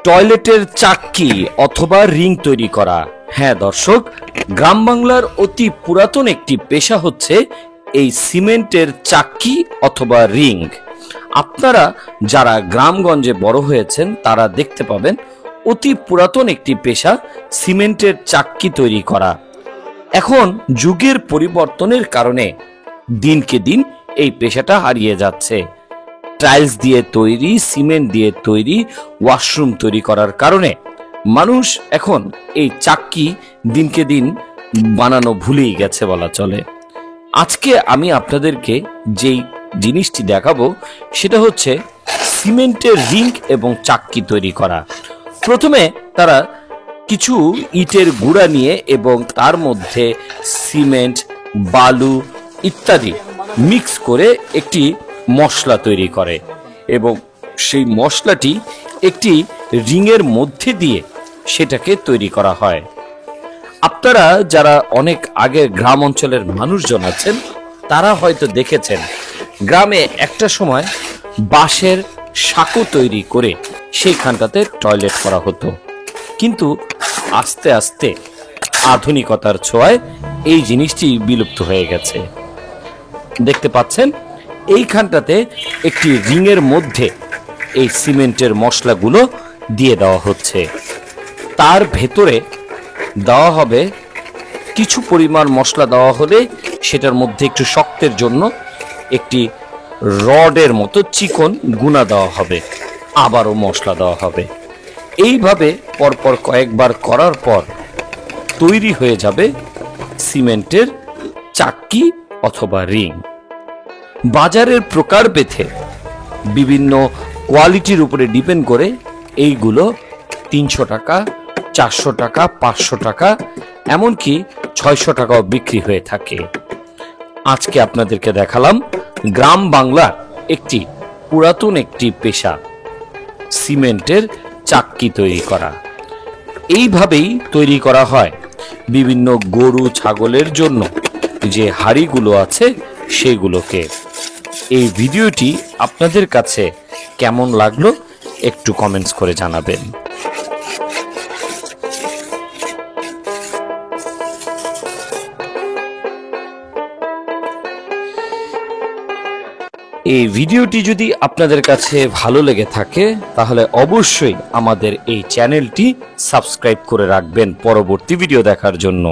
টয়লেটের চাক্কি অথবা রিং তৈরি করা। হ্যাঁ দর্শক, গ্রাম বাংলার অতি পুরাতন একটি পেশা হচ্ছে এই সিমেন্টের চাক্কি অথবা রিং। আপনারা যারা গ্রামগঞ্জে বড় হয়েছেন তারা দেখতে পাবেন অতি পুরাতন একটি পেশা সিমেন্টের চাক্কি তৈরি করা। এখন যুগের পরিবর্তনের কারণে দিনকে দিন এই পেশাটা হারিয়ে যাচ্ছে। টাইলস দিয়ে তৈরি, সিমেন্ট দিয়ে তৈরি ওয়াশরুম তৈরি করার কারণে মানুষ এখন এই চাক্কি দিনকে দিন বানানো ভুলেই গেছে বলা চলে। আজকে আমি আপনাদেরকে যেই জিনিসটি দেখাবো সেটা হচ্ছে সিমেন্টের রিং এবং চাক্কি তৈরি করা। প্রথমে তারা কিছু ইটের গুঁড়া নিয়ে এবং তার মধ্যে সিমেন্ট, বালু ইত্যাদি মিক্স করে একটি মশলা তৈরি করে এবং সেই মশলাটি একটি রিংয়ের মধ্যে দিয়ে সেটাকে তৈরি করা হয়। আপনারা যারা অনেক আগের গ্রাম অঞ্চলের মানুষজন আছেন তারা হয়তো দেখেছেন গ্রামে একটা সময় বাঁশের সাঁকো তৈরি করে সেইখানটাতে টয়লেট করা হতো, কিন্তু আস্তে আস্তে আধুনিকতার ছোঁয়ায় এই জিনিসটি বিলুপ্ত হয়ে গেছে। দেখতে পাচ্ছেন এইখানটাতে একটি রিংয়ের মধ্যে এই সিমেন্টের মশলাগুলো দিয়ে দেওয়া হচ্ছে। তার ভেতরে দেওয়া হবে কিছু পরিমাণ মশলা দেওয়া হলে সেটার মধ্যে একটু শক্তের জন্য একটি রডের মতো চিকন গুণা দেওয়া হবে, আবারও মশলা দেওয়া হবে। এইভাবে পরপর কয়েকবার করার পর তৈরি হয়ে যাবে সিমেন্টের চাক্কি অথবা রিং। বাজারের প্রকারভেদে বিভিন্ন কোয়ালিটির উপরে ডিপেন্ড করে এইগুলো 300 টাকা, 400 টাকা, 500 টাকা, এমনকি 600 টাকাও বিক্রি হয়ে থাকে। আজকে আপনাদেরকে দেখালাম গ্রাম বাংলার একটি পুরাতন একটি পেশা সিমেন্টের চাক্কি তৈরি করা। এইভাবেই তৈরি করা হয় বিভিন্ন গরু ছাগলের জন্য যে হাড়িগুলো আছে সেগুলোকে। এই ভিডিওটি আপনাদের কাছে কেমন লাগলো একটু কমেন্টস করে জানাবেন। এই ভিডিওটি যদি আপনাদের কাছে ভালো লেগে থাকে তাহলে অবশ্যই আমাদের এই চ্যানেলটি সাবস্ক্রাইব করে রাখবেন পরবর্তী ভিডিও দেখার জন্য।